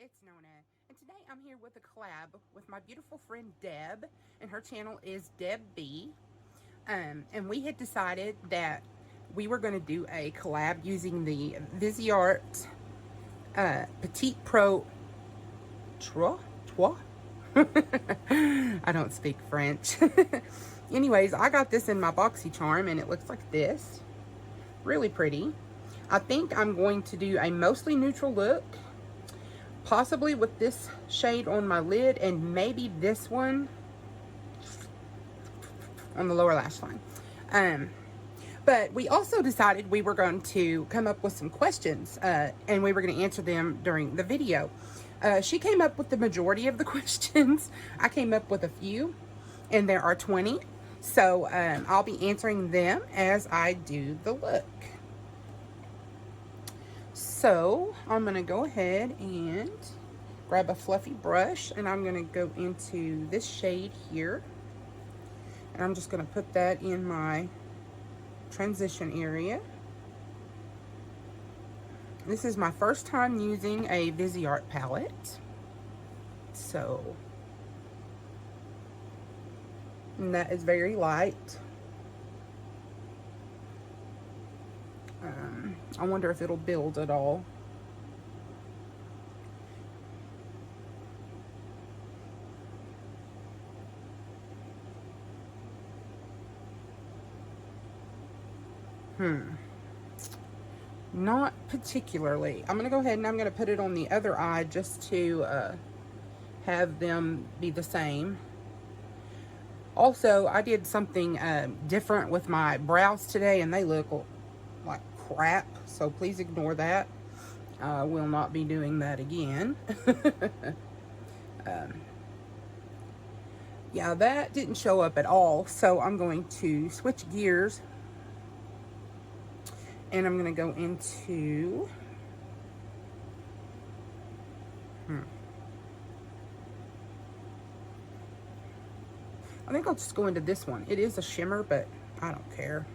it's Nona, and today I'm here with a collab with my beautiful friend Deb, and her channel is Deb B. And we had decided that we were going to do a collab using the Viseart Petite Pro Trois. I don't speak French. Anyways, I got this in my BoxyCharm, and it looks like this. Really pretty. I think I'm going to do a mostly neutral look, possibly with this shade on my lid and maybe this one on the lower lash line. But we also decided we were going to come up with some questions, and we were going to answer them during the video. She came up with the majority of the questions. I came up with a few, and there are 20. So I'll be answering them as I do the look. So I'm going to go ahead and grab a fluffy brush, and I'm going to go into this shade here. And I'm just going to put that in my transition area. This is my first time using a Viseart palette. So, and that is very light. I wonder if it'll build at all. Not particularly. I'm going to go ahead and I'm going to put it on the other eye just to have them be the same. Also, I did something different with my brows today, and they look like crap, so please ignore that. I will not be doing that again. Yeah, that didn't show up at all, so I'm going to switch gears, and I'm going to go into I think I'll just go into this one. It is a shimmer, but I don't care.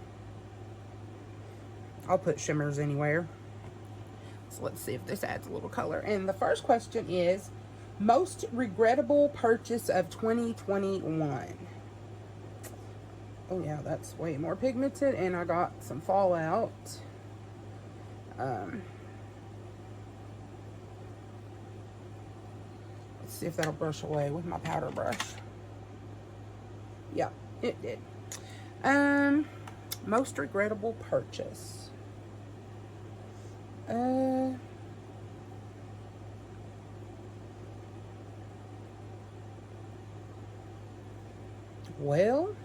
I'll put shimmers anywhere. So let's see if this adds a little color. And the first question is, most regrettable purchase of 2021. Oh yeah, that's way more pigmented, and I got some fallout. Let's see if that'll brush away with my powder brush. Yeah, it did. Most regrettable purchase. Well,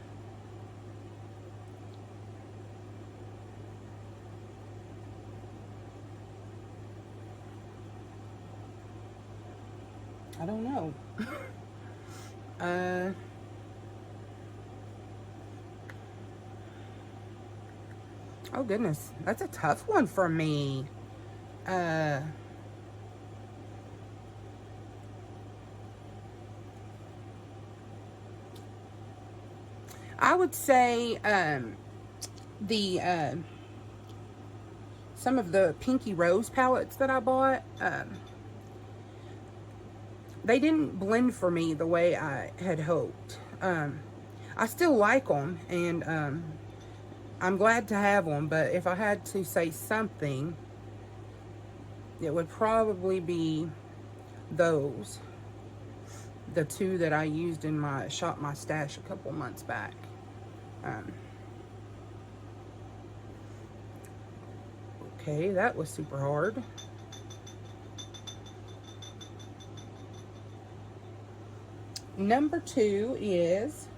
I don't know. Oh goodness, that's a tough one for me. I would say some of the Pinky Rose palettes that I bought, they didn't blend for me the way I had hoped. I still like them, and I'm glad to have them, but if I had to say something, it would probably be those. The two that I used in my Shop My Stash a couple months back. Okay, that was super hard. Number 2 is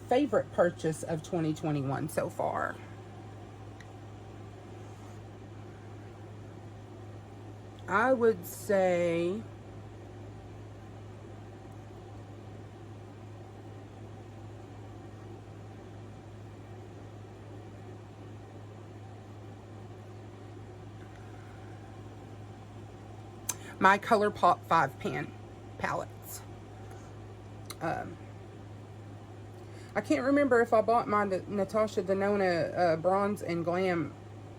favorite purchase of 2021 so far. I would say my ColourPop 5-pan palettes. I can't remember if I bought my Natasha Denona Bronze and Glam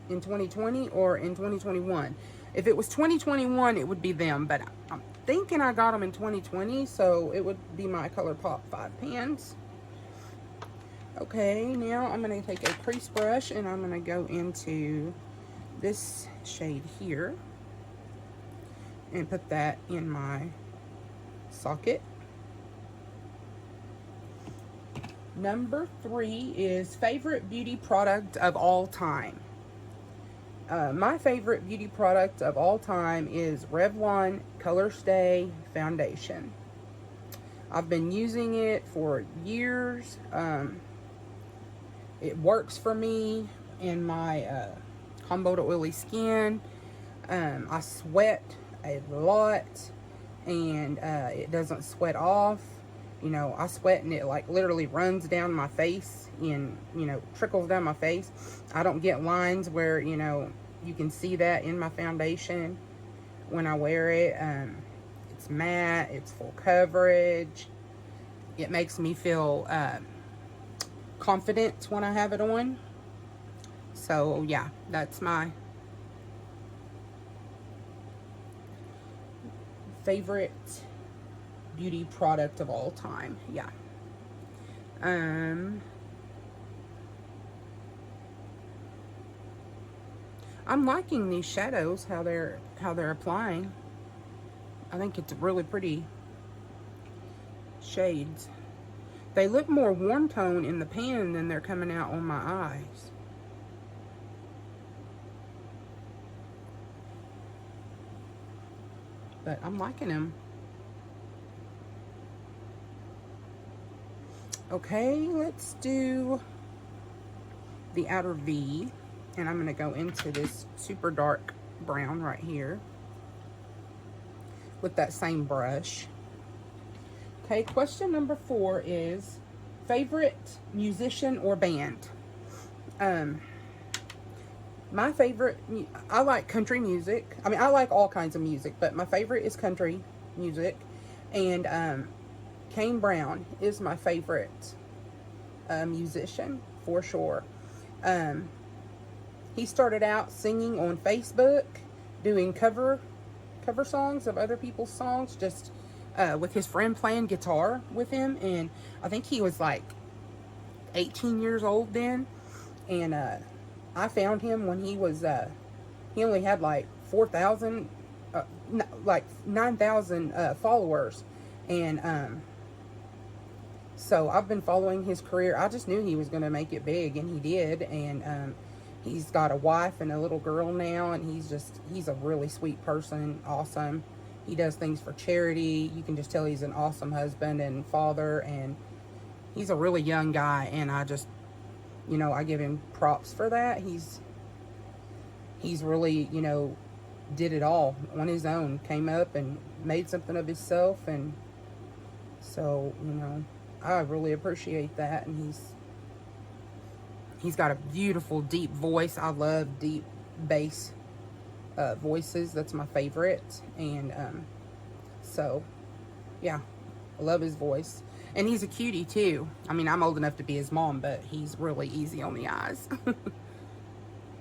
in 2020 or in 2021. If it was 2021, it would be them, but I'm thinking I got them in 2020, so it would be my ColourPop 5 pans. Okay, now I'm going to take a crease brush and I'm going to go into this shade here and put that in my socket. Number 3 is favorite beauty product of all time. My favorite beauty product of all time is Revlon Color Stay Foundation. I've been using it for years. It works for me in my combo to oily skin. I sweat a lot, and it doesn't sweat off. You know, I sweat and it like literally runs down my face and, you know, trickles down my face. I don't get lines where, you know, you can see that in my foundation when I wear it. It's matte, it's full coverage. It makes me feel confident when I have it on. So yeah, that's my favorite beauty product of all time. Yeah. I'm liking these shadows, how they're applying. I think it's really pretty shades. They look more warm tone in the pan than they're coming out on my eyes. But I'm liking them. Okay, let's do the outer V. And I'm going to go into this super dark brown right here with that same brush. Okay, question number 4 is favorite musician or band. My favorite, I like country music. I mean, I like all kinds of music, but my favorite is country music. And Kane Brown is my favorite musician for sure. He started out singing on Facebook, doing cover songs of other people's songs, just with his friend playing guitar with him. And I think he was like 18 years old then. And I found him when he was, he only had like 4,000, like 9,000 followers. And so I've been following his career. I just knew he was going to make it big, and he did. And he's got a wife and a little girl now, and he's a really sweet person, awesome. He does things for charity. You can just tell he's an awesome husband and father, and he's a really young guy, and I just, you know, I give him props for that. He's really, you know, did it all on his own, came up and made something of himself, and so, you know, I really appreciate that. And he's got a beautiful deep voice. I love deep bass voices. That's my favorite. And so yeah, I love his voice. And he's a cutie too. I mean, I'm old enough to be his mom, but he's really easy on the eyes.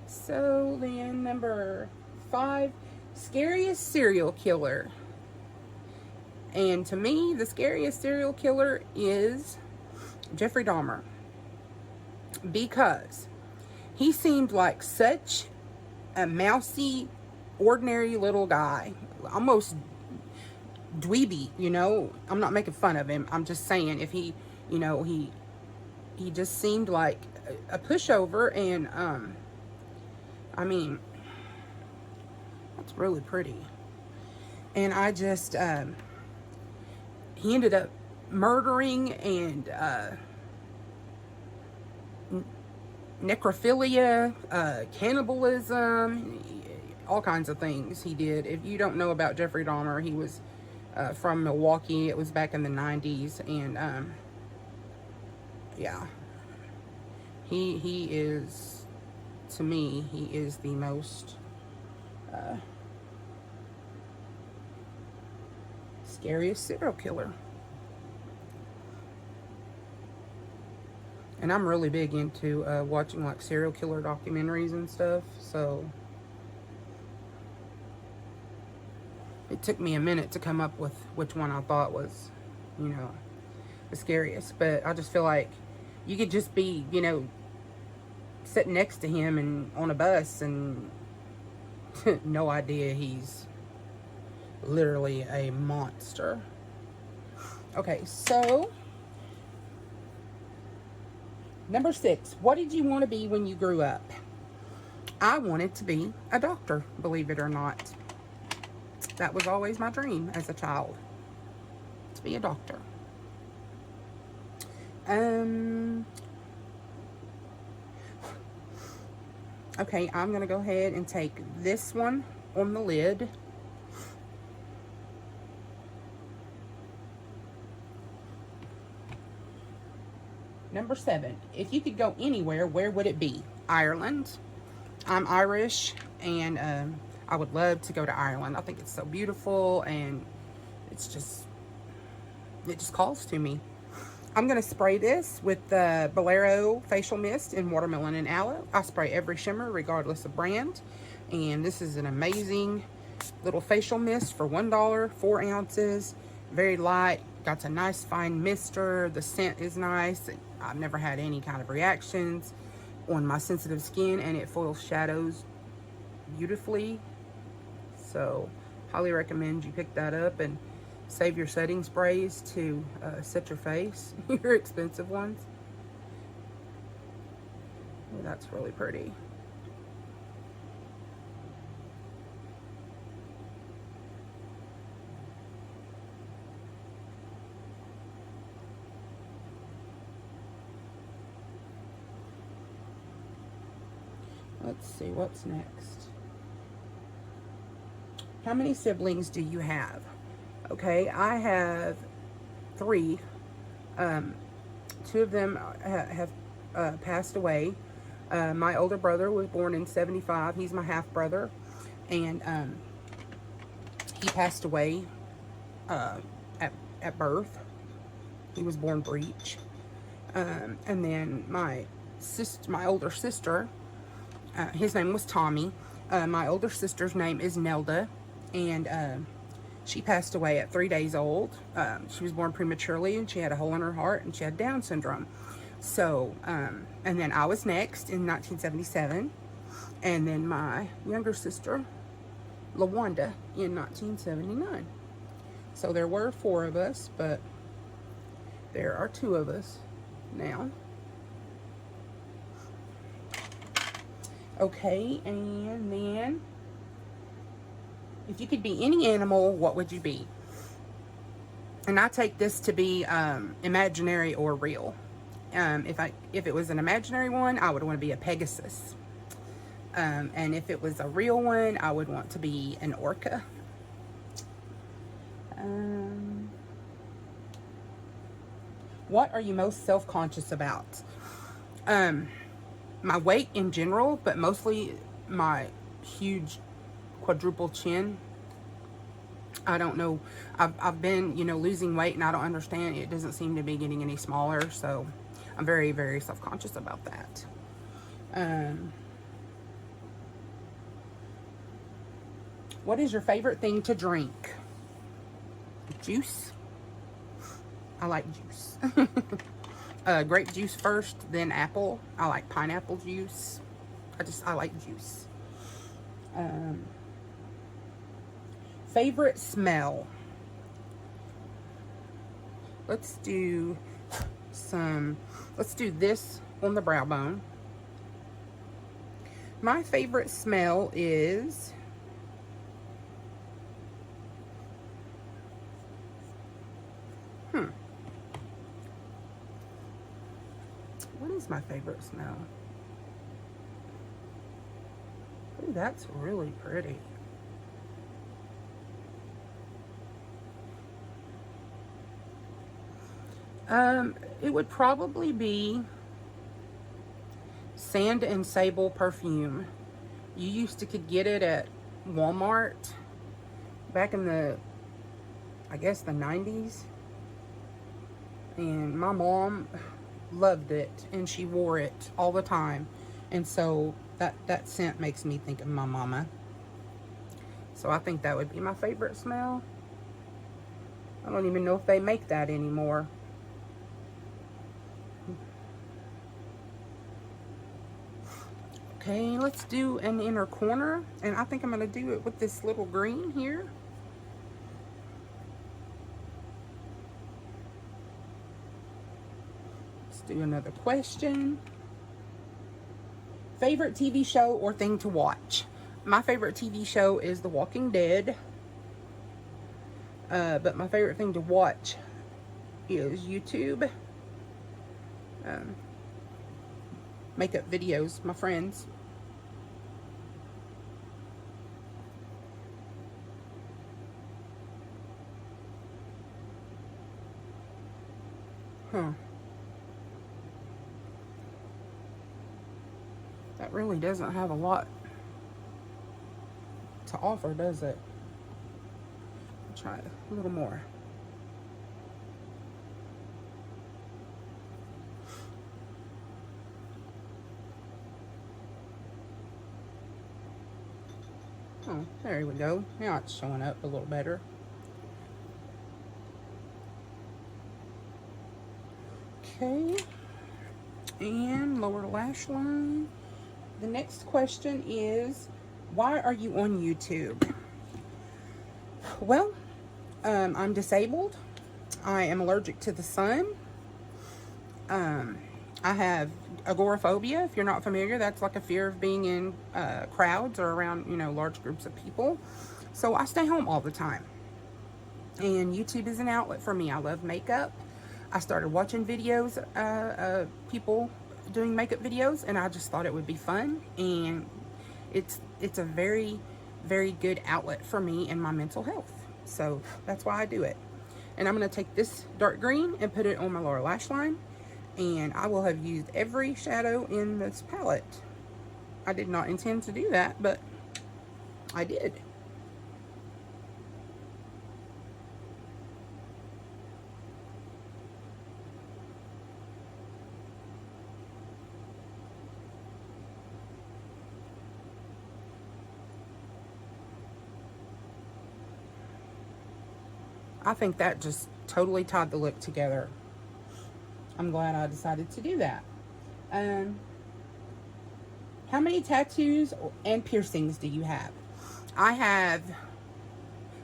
So then number 5, scariest serial killer. And to me, the scariest serial killer is Jeffrey Dahmer, because he seemed like such a mousy, ordinary little guy, almost dweeby, you know. I'm not making fun of him. I'm just saying, if he, you know, he just seemed like a pushover. And I mean, that's really pretty. And I just he ended up murdering and necrophilia, cannibalism, all kinds of things he did. If you don't know about Jeffrey Dahmer, he was from Milwaukee. It was back in the 90s, and yeah, he is, to me, he is the most scariest serial killer. And I'm really big into watching like serial killer documentaries and stuff. So It took me a minute to come up with which one I thought was, you know, the scariest. But I just feel like you could just be, you know, sitting next to him and on a bus and no idea he's literally a monster. Okay, so number 6, what did you want to be when you grew up? I wanted to be a doctor, believe it or not. That was always my dream as a child, to be a doctor. Okay, I'm going to go ahead and take this one on the lid. Number 7, if you could go anywhere, where would it be? Ireland. I'm Irish, and I would love to go to Ireland. I think it's so beautiful, and it just calls to me. I'm going to spray this with the Bolero Facial Mist in Watermelon and Aloe. I spray every shimmer regardless of brand, and this is an amazing little facial mist for $1, 4 ounces, very light, got a nice fine mister. The scent is nice. I've never had any kind of reactions on my sensitive skin, and it foils shadows beautifully. So highly recommend you pick that up and save your setting sprays to set your face, your expensive ones. Oh, that's really pretty. Let's see, what's next? How many siblings do you have? Okay, I have 3. 2 of them have passed away. My older brother was born in 75. He's my half brother, and he passed away at birth. He was born breech. And then my older sister, his name was Tommy. My older sister's name is Nelda, and she passed away at 3 days old. She was born prematurely, and she had a hole in her heart, and she had Down syndrome. So, and then I was next in 1977, and then my younger sister, LaWanda, in 1979. So there were 4 of us, but there are 2 of us now. Okay, and then, if you could be any animal, what would you be? And I take this to be imaginary or real. If it was an imaginary one, I would want to be a Pegasus. And if it was a real one, I would want to be an orca. What are you most self-conscious about? My weight in general, but mostly my huge quadruple chin. I don't know. I've been, you know, losing weight, and I don't understand. It doesn't seem to be getting any smaller, so I'm very, very self-conscious about that. What is your favorite thing to drink? Juice. I like juice. Grape juice first, then apple. I like pineapple juice. I like juice. Favorite smell. Let's do this on the brow bone. My favorite smell is what is my favorite smell? Ooh, that's really pretty. It would probably be Sand and Sable perfume. You used to could get it at Walmart back in the, I guess, the 90s. And my mom loved it, and she wore it all the time. And so that scent makes me think of my mama. So I think that would be my favorite smell. I don't even know if they make that anymore. Okay, let's do an inner corner. And I think I'm going to do it with this little green here. Let's do another question. Favorite TV show or thing to watch? My favorite TV show is The Walking Dead. But my favorite thing to watch is YouTube. Makeup videos, my friends. That really doesn't have a lot to offer, does it? I'll try a little more. Oh, there we go. Now it's showing up a little better. Okay. And lower lash line. The next question is, why are you on YouTube? Well, I'm disabled. I am allergic to the sun. I have agoraphobia. If you're not familiar, that's like a fear of being in crowds or around, you know, large groups of people. So I stay home all the time. And YouTube is an outlet for me. I love makeup. I started watching videos, people doing makeup videos, and I just thought it would be fun. And it's a very, very good outlet for me and my mental health. So that's why I do it. And I'm going to take this dark green and put it on my lower lash line. And I will have used every shadow in this palette. I did not intend to do that, but I did. I think that just totally tied the look together. I'm glad I decided to do that. How many tattoos and piercings do you have? I have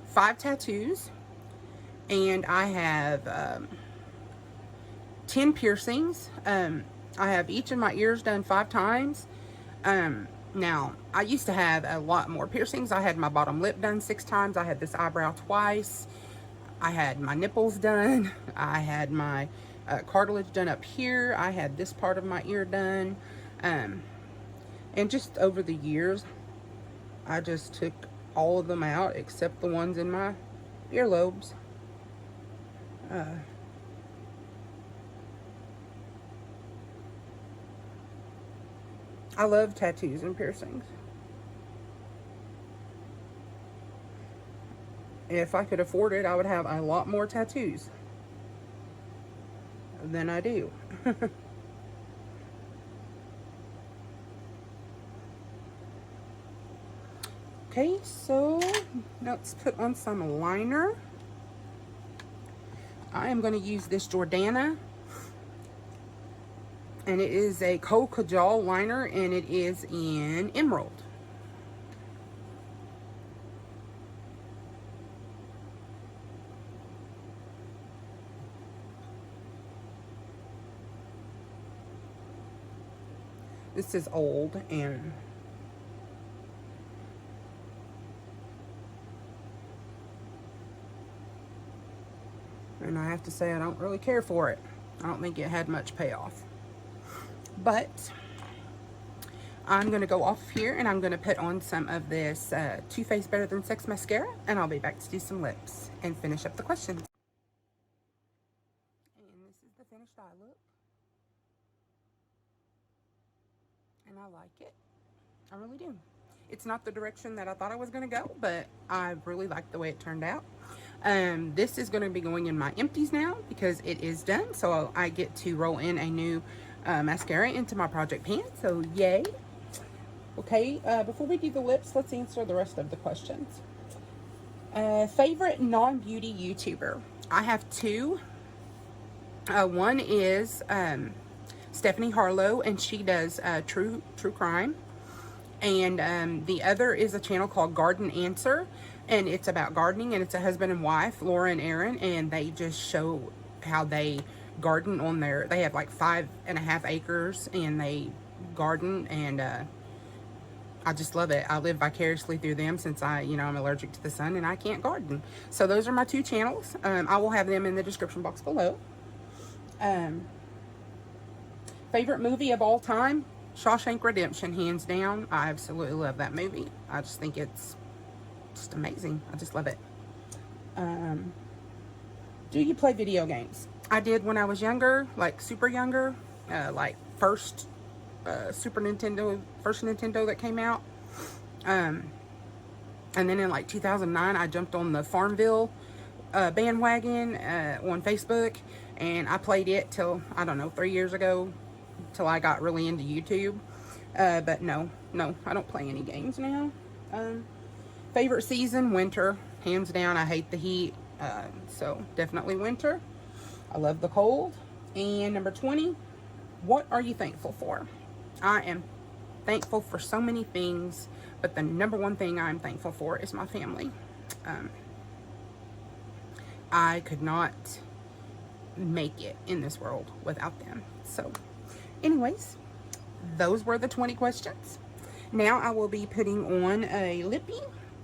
5 tattoos, and I have 10 piercings. I have each of my ears done 5 times. Now, I used to have a lot more piercings. I had my bottom lip done 6 times. I had this eyebrow twice. I had my nipples done. I had my cartilage done up here. I had this part of my ear done. And just over the years, I just took all of them out except the ones in my earlobes. I love tattoos and piercings. If I could afford it, I would have a lot more tattoos than I do. Okay, so let's put on some liner. I am going to use this Jordana, and it is a Kohl Kajal liner, and it is in Emerald. This is old, and I have to say I don't really care for it. I don't think it had much payoff. But I'm going to go off here, and I'm going to put on some of this Too Faced Better Than Sex mascara, and I'll be back to do some lips and finish up the questions. And this is the finished eye look. And I like it. I really do. It's not the direction that I thought I was going to go, but I really like the way it turned out. This is going to be going in my empties now because it is done. So I get to roll in a new mascara into my project pan. So yay. Okay, before we do the lips, let's answer the rest of the questions. Favorite non-beauty YouTuber. I have two. One is Stephanie Harlow, and she does true crime. And the other is a channel called Garden Answer, and it's about gardening, and it's a husband and wife, Laura and Aaron, and they just show how they garden on their, they have like 5.5 acres, and they garden, and I just love it. I live vicariously through them since I'm allergic to the sun and I can't garden. So those are my two channels. I will have them in the description box below. Favorite movie of all time? Shawshank Redemption, hands down. I absolutely love that movie. I just think it's just amazing. I just love it. Do you play video games? I did when I was younger, like super younger, like first Nintendo that came out. And then in like 2009, I jumped on the Farmville bandwagon on Facebook, and I played it till, I don't know, 3 years ago, till I got really into YouTube. But no, I don't play any games now. Favorite season? Winter, hands down. I hate the heat, so definitely winter. I love the cold. And number 20, what are you thankful for? I am thankful for so many things, but the number one thing I'm thankful for is my family. I could not make it in this world without them. So anyways, those were the 20 questions. Now I will be putting on a lippy,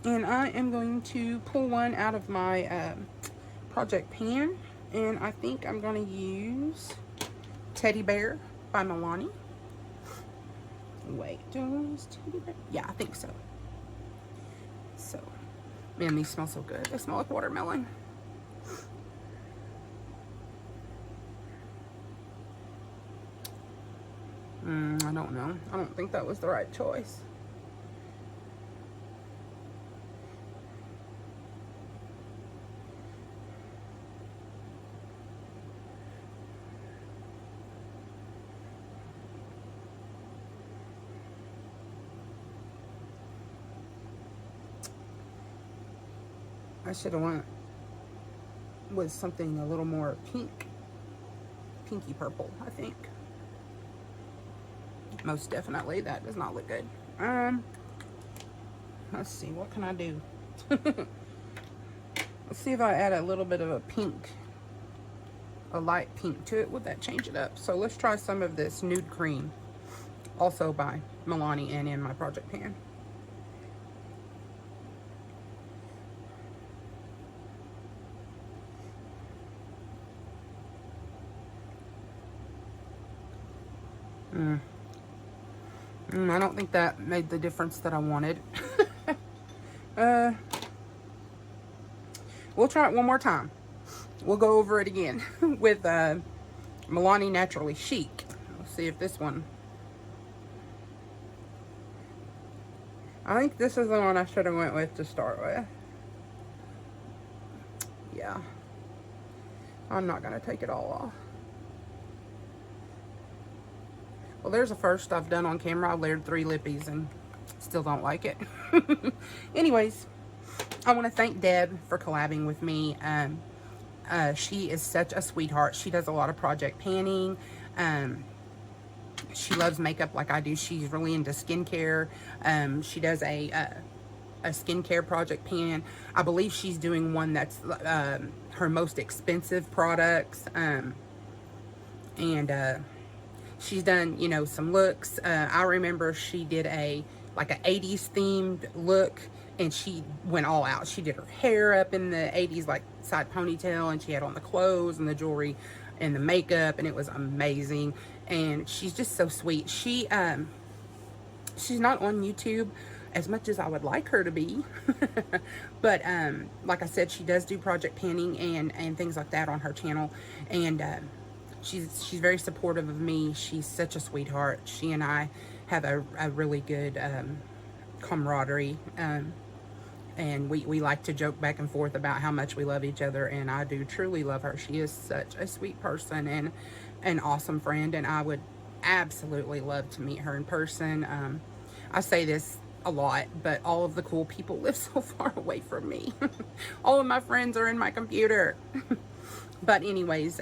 and I am going to pull one out of my project pan, and I think I'm going to use Teddy Bear by Milani. Wait, do I use Teddy Bear? Yeah, I think so. So, man, these smell so good. They smell like watermelon. I don't know. I don't think that was the right choice. I should have went with something a little more pinky purple, I think. Most definitely, that does not look good. Let's see, what can I do? Let's see if I add a little bit of a pink, a light pink to it. Would that change it up? So let's try some of this Nude Cream, also by Milani and in my project pan. I don't think that made the difference that I wanted. We'll try it one more time. We'll go over it again with Milani Naturally Chic. Let's see if this one... I think this is the one I should have went with to start with. Yeah. I'm not going to take it all off. Well, there's a first I've done on camera. I layered 3 lippies and still don't like it. Anyways, I want to thank Deb for collabing with me. She is such a sweetheart. She does a lot of project panning. She loves makeup like I do. She's really into skincare. She does a skincare project pan. I believe she's doing one that's her most expensive products. She's done, some looks. I remember she did like an 80s themed look, and she went all out. She did her hair up in the 80s, like side ponytail, and she had on the clothes and the jewelry and the makeup, and it was amazing. And she's just so sweet. She's not on YouTube as much as I would like her to be. But like I said, she does do project panning and things like that on her channel. And she's very supportive of me. She's such a sweetheart. She and I have a really good camaraderie, and we like to joke back and forth about how much we love each other, and I do truly love her. She is such a sweet person and an awesome friend, and I would absolutely love to meet her in person. I say this a lot, but all of the cool people live so far away from me. All of my friends are in my computer. But anyways,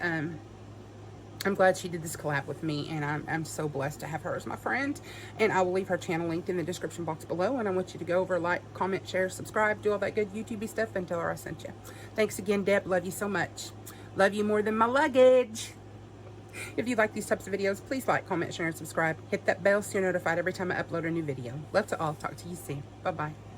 I'm glad she did this collab with me, and I'm so blessed to have her as my friend. And I will leave her channel linked in the description box below, and I want you to go over, like, comment, share, subscribe, do all that good YouTube stuff, and tell her I sent you. Thanks again, Deb. Love you so much. Love you more than my luggage. If you like these types of videos, please like, comment, share, and subscribe. Hit that bell so you're notified every time I upload a new video. Love to all. Talk to you soon. Bye-bye.